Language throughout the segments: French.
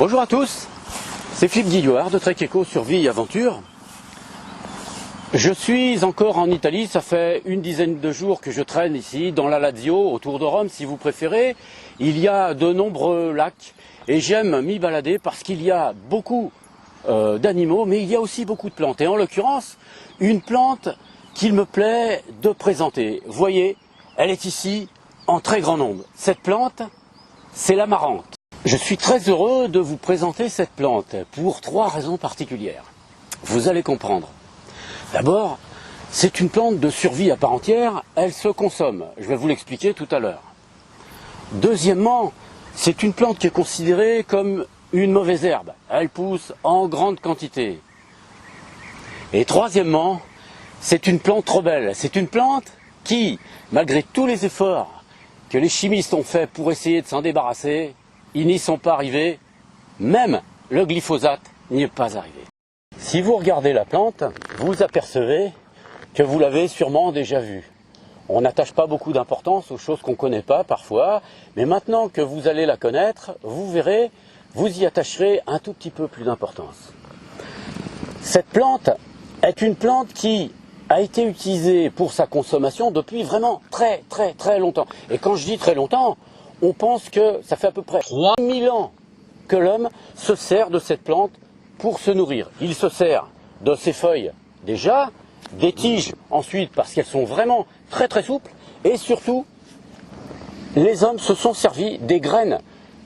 Bonjour à tous, c'est Philippe Guillouard de Trek Eco sur Vie et Aventure. Je suis encore en Italie, ça fait une dizaine de jours que je traîne ici, dans la Lazio, autour de Rome si vous préférez. Il y a de nombreux lacs et j'aime m'y balader parce qu'il y a beaucoup d'animaux, mais il y a aussi beaucoup de plantes. Et en l'occurrence, une plante qu'il me plaît de présenter. Vous voyez, elle est ici en très grand nombre. Cette plante, c'est l'amarante. Je suis très heureux de vous présenter cette plante pour trois raisons particulières. Vous allez comprendre. D'abord, c'est une plante de survie à part entière, elle se consomme. Je vais vous l'expliquer tout à l'heure. Deuxièmement, c'est une plante qui est considérée comme une mauvaise herbe. Elle pousse en grande quantité. Et troisièmement, c'est une plante rebelle. C'est une plante qui, malgré tous les efforts que les chimistes ont faits pour essayer de s'en débarrasser, ils n'y sont pas arrivés, même le glyphosate n'y est pas arrivé. Si vous regardez la plante, vous apercevez que vous l'avez sûrement déjà vue. On n'attache pas beaucoup d'importance aux choses qu'on ne connaît pas parfois, mais maintenant que vous allez la connaître, vous verrez, vous y attacherez un tout petit peu plus d'importance. Cette plante est une plante qui a été utilisée pour sa consommation depuis vraiment très longtemps. Et quand je dis très longtemps, on pense que ça fait à peu près 3000 ans que l'homme se sert de cette plante pour se nourrir. Il se sert de ses feuilles déjà, des tiges ensuite parce qu'elles sont vraiment très souples, et surtout, les hommes se sont servis des graines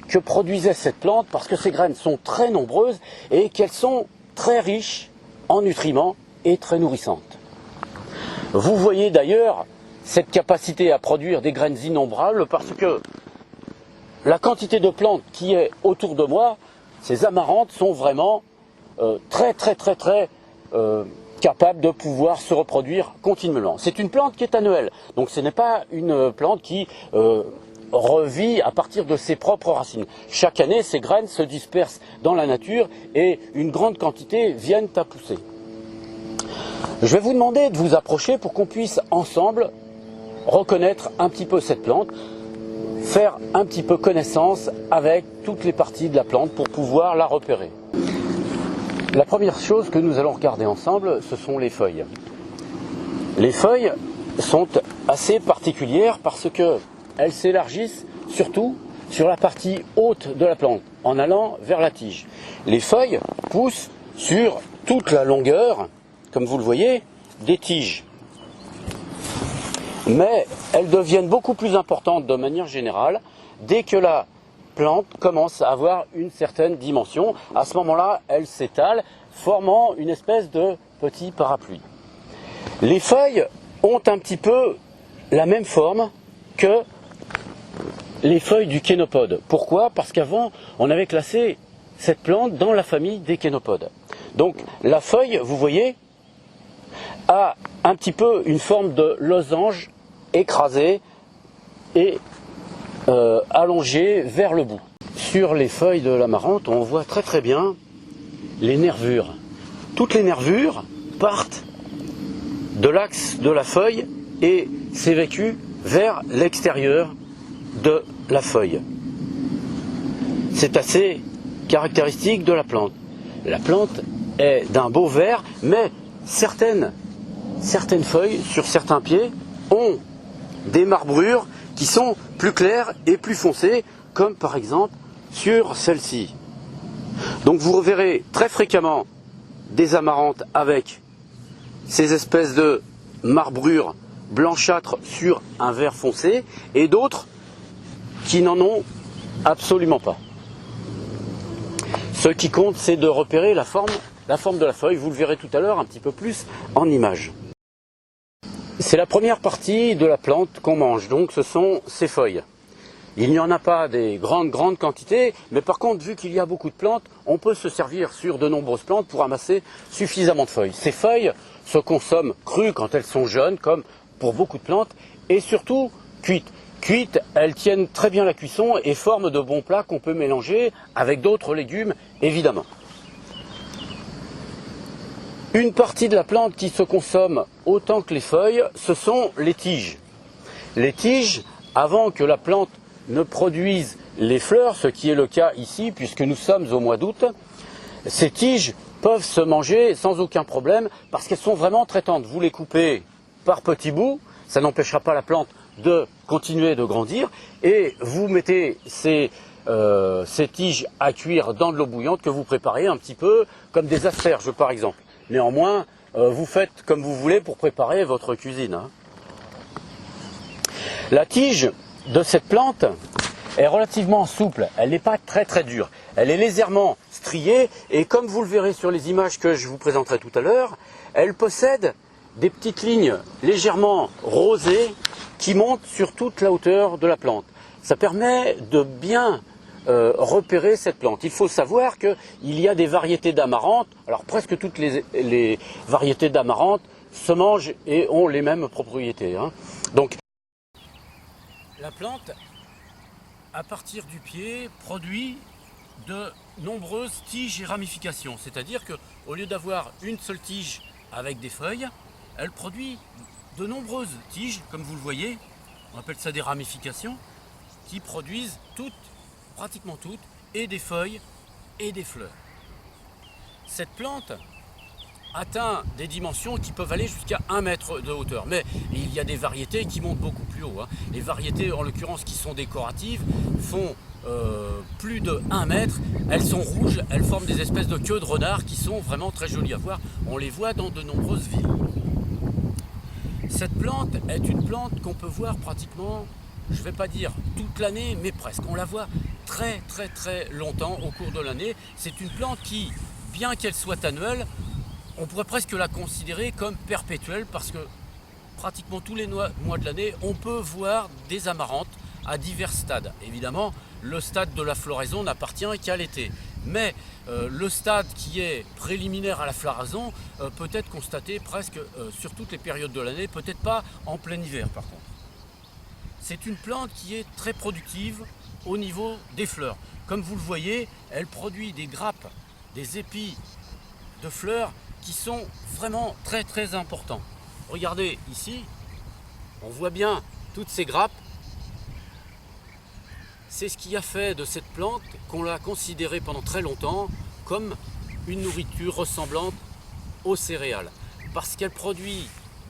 que produisait cette plante parce que ces graines sont très nombreuses et qu'elles sont très riches en nutriments et très nourrissantes. Vous voyez d'ailleurs cette capacité à produire des graines innombrables parce que la quantité de plantes qui est autour de moi, ces amarantes sont vraiment très capables de pouvoir se reproduire continuellement. C'est une plante qui est annuelle, donc ce n'est pas une plante qui revit à partir de ses propres racines. Chaque année, ces graines se dispersent dans la nature et une grande quantité viennent à pousser. Je vais vous demander de vous approcher pour qu'on puisse ensemble reconnaître un petit peu cette plante, faire un petit peu connaissance avec toutes les parties de la plante pour pouvoir la repérer. La première chose que nous allons regarder ensemble, ce sont les feuilles. Les feuilles sont assez particulières parce qu'elles s'élargissent surtout sur la partie haute de la plante, en allant vers la tige. Les feuilles poussent sur toute la longueur, comme vous le voyez, des tiges. Mais elles deviennent beaucoup plus importantes de manière générale dès que la plante commence à avoir une certaine dimension. À ce moment-là, elle s'étale, formant une espèce de petit parapluie. Les feuilles ont un petit peu la même forme que les feuilles du kénopode. Pourquoi? Parce qu'avant, on avait classé cette plante dans la famille des kénopodes. Donc la feuille, vous voyez, a un petit peu une forme de losange écrasée et allongée vers le bout. Sur les feuilles de l'amarante, on voit très bien les nervures. Toutes les nervures partent de l'axe de la feuille et s'évacuent vers l'extérieur de la feuille. C'est assez caractéristique de la plante. La plante est d'un beau vert, mais certaines feuilles sur certains pieds ont des marbrures qui sont plus claires et plus foncées, comme par exemple sur celle-ci. Donc vous reverrez très fréquemment des amarantes avec ces espèces de marbrures blanchâtres sur un vert foncé, et d'autres qui n'en ont absolument pas. Ce qui compte, c'est de repérer la forme de la feuille. Vous le verrez tout à l'heure un petit peu plus en image. C'est la première partie de la plante qu'on mange, donc ce sont ses feuilles. Il n'y en a pas des grandes quantités, mais par contre, vu qu'il y a beaucoup de plantes, on peut se servir sur de nombreuses plantes pour amasser suffisamment de feuilles. Ces feuilles se consomment crues quand elles sont jeunes, comme pour beaucoup de plantes, et surtout cuites. Cuites, elles tiennent très bien la cuisson et forment de bons plats qu'on peut mélanger avec d'autres légumes, évidemment. Une partie de la plante qui se consomme autant que les feuilles, ce sont les tiges. Les tiges, avant que la plante ne produise les fleurs, ce qui est le cas ici, puisque nous sommes au mois d'août, ces tiges peuvent se manger sans aucun problème, parce qu'elles sont vraiment très tendres. Vous les coupez par petits bouts, ça n'empêchera pas la plante de continuer de grandir, et vous mettez ces tiges à cuire dans de l'eau bouillante que vous préparez un petit peu comme des asperges par exemple. Néanmoins, vous faites comme vous voulez pour préparer votre cuisine. La tige de cette plante est relativement souple, elle n'est pas très très dure, elle est légèrement striée et comme vous le verrez sur les images que je vous présenterai tout à l'heure, elle possède des petites lignes légèrement rosées qui montent sur toute la hauteur de la plante. Ça permet de bien repérer cette plante. Il faut savoir qu'il y a des variétés d'amarante, alors presque toutes les variétés d'amarante se mangent et ont les mêmes propriétés. Donc la plante, à partir du pied, produit de nombreuses tiges et ramifications. C'est-à-dire qu'au lieu d'avoir une seule tige avec des feuilles, elle produit de nombreuses tiges, comme vous le voyez, on appelle ça des ramifications, qui produisent toutes, pratiquement toutes, et des feuilles et des fleurs. Cette plante atteint des dimensions qui peuvent aller jusqu'à 1 mètre de hauteur. Mais il y a des variétés qui montent beaucoup plus haut. Les variétés, en l'occurrence, qui sont décoratives, font plus de 1 mètre. Elles sont rouges, elles forment des espèces de queues de renard qui sont vraiment très jolies à voir. On les voit dans de nombreuses villes. Cette plante est une plante qu'on peut voir pratiquement, je ne vais pas dire toute l'année, mais presque. On la voit très très très longtemps au cours de l'année. C'est une plante qui, bien qu'elle soit annuelle, on pourrait presque la considérer comme perpétuelle parce que pratiquement tous les mois de l'année, on peut voir des amarantes à divers stades. Évidemment, le stade de la floraison n'appartient qu'à l'été. Mais le stade qui est préliminaire à la floraison peut être constaté presque sur toutes les périodes de l'année, peut-être pas en plein hiver par contre. C'est une plante qui est très productive au niveau des fleurs. Comme vous le voyez, elle produit des grappes, des épis de fleurs qui sont vraiment très très importants. Regardez ici, on voit bien toutes ces grappes. C'est ce qui a fait de cette plante qu'on l'a considérée pendant très longtemps comme une nourriture ressemblante aux céréales. Parce qu'elle produit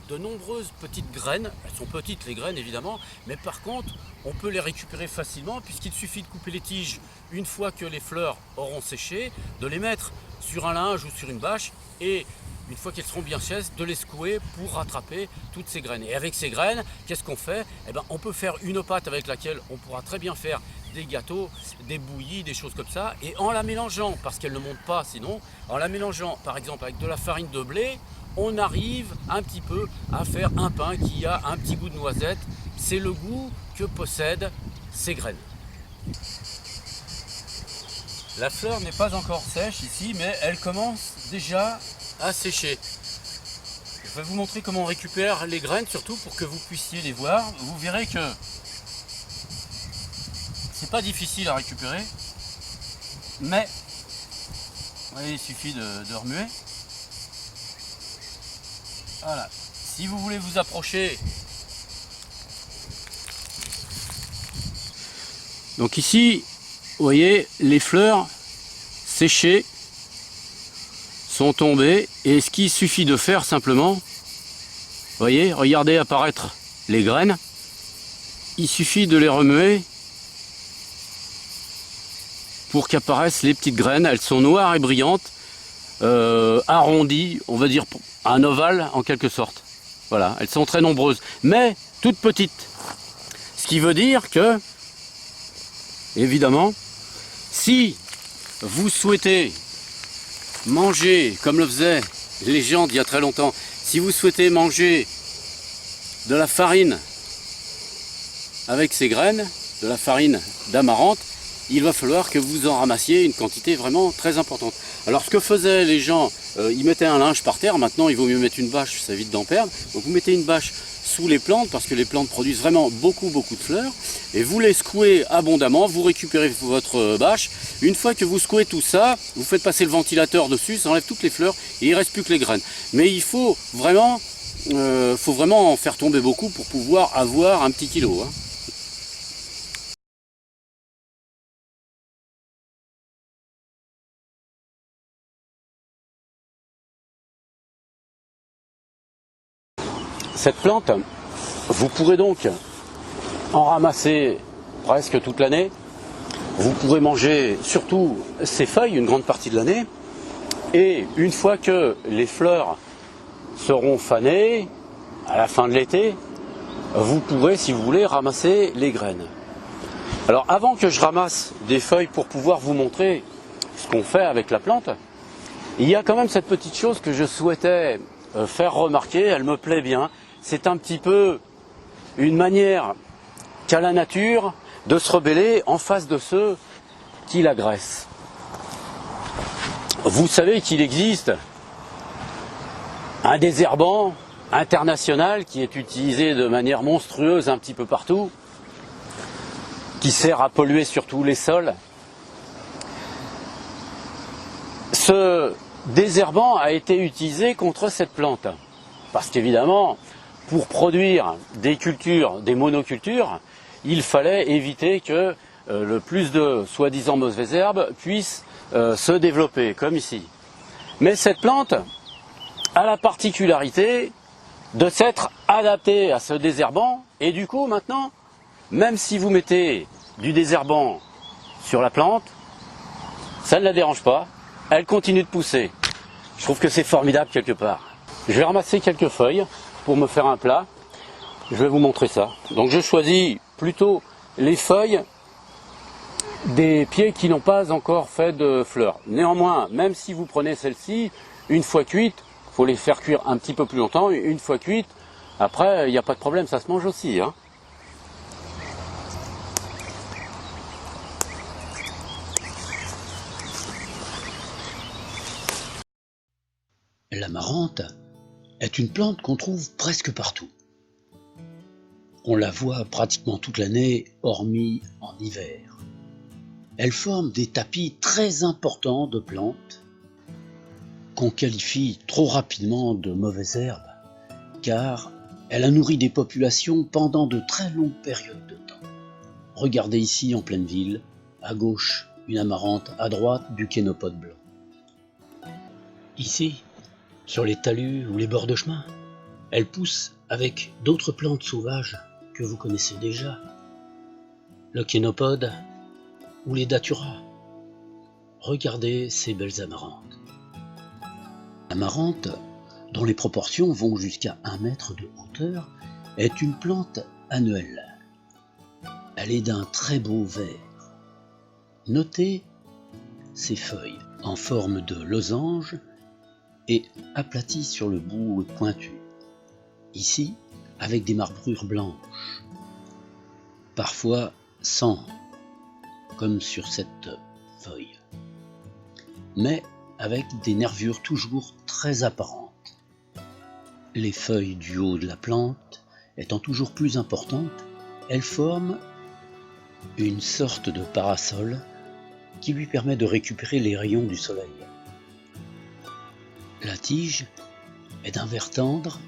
de nombreuses petites graines, elles sont petites les graines évidemment, mais par contre on peut les récupérer facilement puisqu'il suffit de couper les tiges une fois que les fleurs auront séché, de les mettre sur un linge ou sur une bâche et une fois qu'elles seront bien sèches, de les secouer pour rattraper toutes ces graines. Et avec ces graines, qu'est-ce qu'on fait? On peut faire une pâte avec laquelle on pourra très bien faire des gâteaux, des bouillies, des choses comme ça. Et en la mélangeant, parce qu'elle ne monte pas sinon, en la mélangeant par exemple avec de la farine de blé, on arrive un petit peu à faire un pain qui a un petit goût de noisette. C'est le goût que possèdent ces graines. La fleur n'est pas encore sèche ici, mais elle commence déjà à sécher. Je vais vous montrer comment on récupère les graines, surtout pour que vous puissiez les voir. Vous verrez que c'est pas difficile à récupérer, mais vous voyez, il suffit de remuer. Voilà. Si vous voulez vous approcher, donc ici, vous voyez, les fleurs séchées sont tombées et ce qu'il suffit de faire simplement, vous voyez, regardez apparaître les graines, il suffit de les remuer pour qu'apparaissent les petites graines. Elles sont noires et brillantes, arrondies, on va dire un ovale en quelque sorte. Voilà, elles sont très nombreuses, mais toutes petites. Ce qui veut dire que, évidemment, si vous souhaitez manger, comme le faisaient les gens d'il y a très longtemps, si vous souhaitez manger de la farine avec ces graines, de la farine d'amarante, il va falloir que vous en ramassiez une quantité vraiment très importante. Alors ce que faisaient les gens, ils mettaient un linge par terre, maintenant il vaut mieux mettre une bâche, ça évite d'en perdre. Donc vous mettez une bâche sous les plantes, parce que les plantes produisent vraiment beaucoup de fleurs, et vous les secouez abondamment, vous récupérez votre bâche. Une fois que vous secouez tout ça, vous faites passer le ventilateur dessus, ça enlève toutes les fleurs, et il ne reste plus que les graines. Mais il faut vraiment en faire tomber beaucoup pour pouvoir avoir un petit kilo. Cette plante, vous pourrez donc en ramasser presque toute l'année. Vous pourrez manger surtout ses feuilles une grande partie de l'année. Et une fois que les fleurs seront fanées, à la fin de l'été, vous pourrez, si vous voulez, ramasser les graines. Alors avant que je ramasse des feuilles pour pouvoir vous montrer ce qu'on fait avec la plante, il y a quand même cette petite chose que je souhaitais faire remarquer, elle me plaît bien. C'est un petit peu une manière qu'a la nature de se rebeller en face de ceux qui l'agressent. Vous savez qu'il existe un désherbant international qui est utilisé de manière monstrueuse un petit peu partout, qui sert à polluer surtout les sols. Ce désherbant a été utilisé contre cette plante, parce qu'évidemment, pour produire des cultures, des monocultures, il fallait éviter que le plus de soi-disant mauvaises herbes puissent se développer, comme ici. Mais cette plante a la particularité de s'être adaptée à ce désherbant, et du coup maintenant, même si vous mettez du désherbant sur la plante, ça ne la dérange pas, elle continue de pousser. Je trouve que c'est formidable quelque part. Je vais ramasser quelques feuilles pour me faire un plat. Je vais vous montrer ça. Donc je choisis plutôt les feuilles des pieds qui n'ont pas encore fait de fleurs. Néanmoins, même si vous prenez celle-ci, une fois cuite, il faut les faire cuire un petit peu plus longtemps. Une fois cuite, après, il n'y a pas de problème, ça se mange aussi, hein. L'amarante est une plante qu'on trouve presque partout. On la voit pratiquement toute l'année, hormis en hiver. Elle forme des tapis très importants de plantes qu'on qualifie trop rapidement de mauvaises herbes, car elle a nourri des populations pendant de très longues périodes de temps. Regardez ici en pleine ville, à gauche une amarante, à droite du kénopode blanc. Ici, sur les talus ou les bords de chemin, elle pousse avec d'autres plantes sauvages que vous connaissez déjà, le kénopode ou les daturas. Regardez ces belles amarantes. L'amarante, dont les proportions vont jusqu'à 1 mètre de hauteur, est une plante annuelle. Elle est d'un très beau vert. Notez ses feuilles en forme de losange et aplaties sur le bout pointu. Ici, avec des marbrures blanches, parfois sans, comme sur cette feuille, mais avec des nervures toujours très apparentes. Les feuilles du haut de la plante étant toujours plus importantes, elles forment une sorte de parasol qui lui permet de récupérer les rayons du soleil. La tige est d'un vert tendre,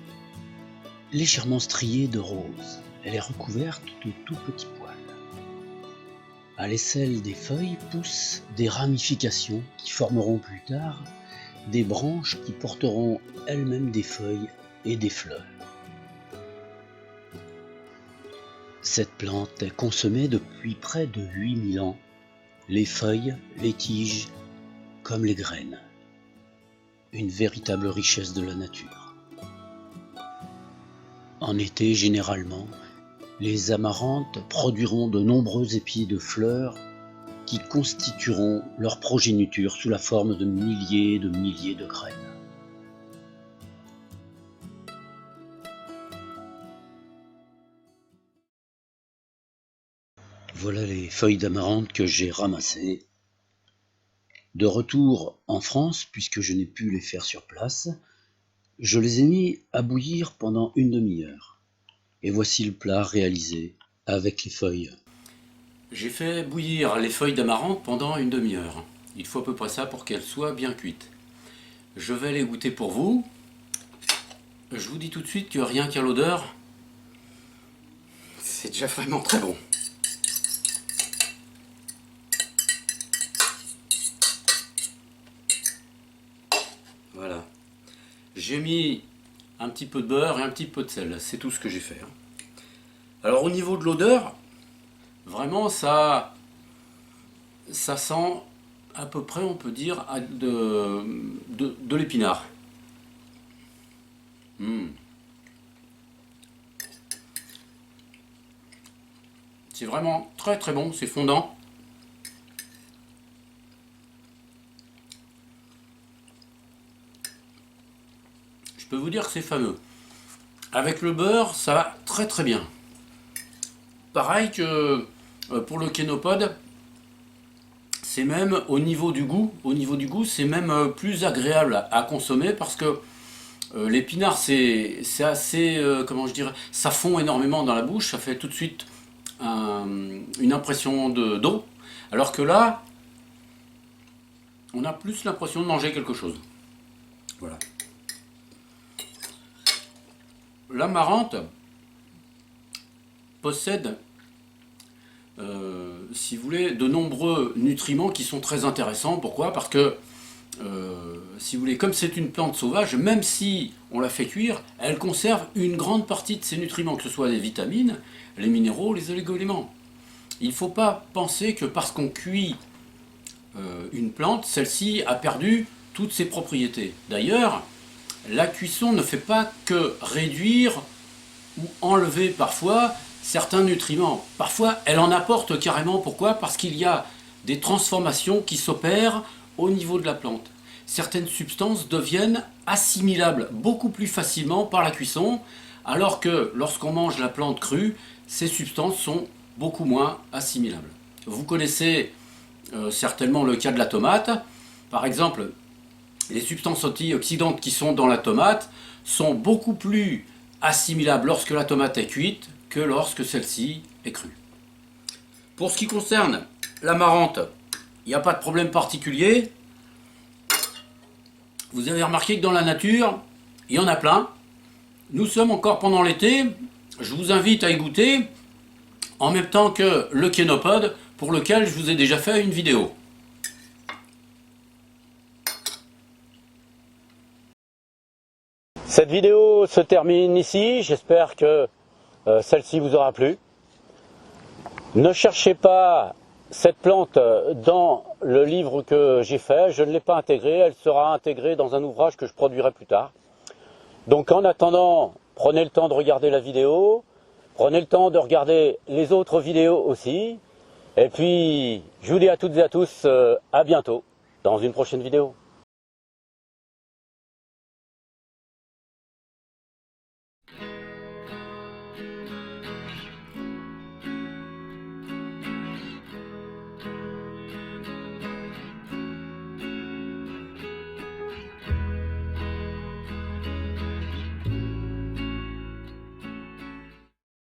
légèrement striée de rose. Elle est recouverte de tout petits poils. À l'aisselle des feuilles poussent des ramifications qui formeront plus tard des branches qui porteront elles-mêmes des feuilles et des fleurs. Cette plante est consommée depuis près de 8000 ans, les feuilles, les tiges, comme les graines. Une véritable richesse de la nature. En été, généralement, les amarantes produiront de nombreux épis de fleurs qui constitueront leur progéniture sous la forme de milliers de graines. Voilà les feuilles d'amarante que j'ai ramassées. De retour en France, puisque je n'ai pu les faire sur place, je les ai mis à bouillir pendant une demi-heure. Et voici le plat réalisé avec les feuilles. J'ai fait bouillir les feuilles d'amarante pendant une demi-heure. Il faut à peu près ça pour qu'elles soient bien cuites. Je vais les goûter pour vous. Je vous dis tout de suite que rien qu'à l'odeur, c'est déjà vraiment très bon. Voilà. J'ai mis un petit peu de beurre et un petit peu de sel. C'est tout ce que j'ai fait. Alors au niveau de l'odeur, vraiment ça sent à peu près, on peut dire, de l'épinard. C'est vraiment très très bon, c'est fondant. Je peux vous dire que c'est fameux. Avec le beurre, ça va très très bien. Pareil que pour le kénopode, c'est même au niveau du goût, c'est même plus agréable à consommer parce que l'épinard c'est assez, comment je dirais, ça fond énormément dans la bouche, ça fait tout de suite une impression d'eau, alors que là, on a plus l'impression de manger quelque chose. Voilà. L'amarante possède, si vous voulez, de nombreux nutriments qui sont très intéressants. Pourquoi? Parce que, si vous voulez, comme c'est une plante sauvage, même si on la fait cuire, elle conserve une grande partie de ses nutriments, que ce soit les vitamines, les minéraux, les oligo-éléments. Il ne faut pas penser que parce qu'on cuit une plante, celle-ci a perdu toutes ses propriétés. D'ailleurs, la cuisson ne fait pas que réduire ou enlever parfois certains nutriments. Parfois, elle en apporte carrément. Pourquoi? Parce qu'il y a des transformations qui s'opèrent au niveau de la plante. Certaines substances deviennent assimilables beaucoup plus facilement par la cuisson, alors que lorsqu'on mange la plante crue, ces substances sont beaucoup moins assimilables. Vous connaissez certainement le cas de la tomate. Par exemple, les substances antioxydantes qui sont dans la tomate sont beaucoup plus assimilables lorsque la tomate est cuite que lorsque celle-ci est crue. Pour ce qui concerne l'amarante, il n'y a pas de problème particulier. Vous avez remarqué que dans la nature, il y en a plein. Nous sommes encore pendant l'été. Je vous invite à y goûter en même temps que le kénopode pour lequel je vous ai déjà fait une vidéo. Cette vidéo se termine ici. J'espère que celle-ci vous aura plu. Ne cherchez pas cette plante dans le livre que j'ai fait. Je ne l'ai pas intégrée. Elle sera intégrée dans un ouvrage que je produirai plus tard. Donc en attendant, prenez le temps de regarder la vidéo. Prenez le temps de regarder les autres vidéos aussi. Et puis, je vous dis à toutes et à tous, à bientôt dans une prochaine vidéo.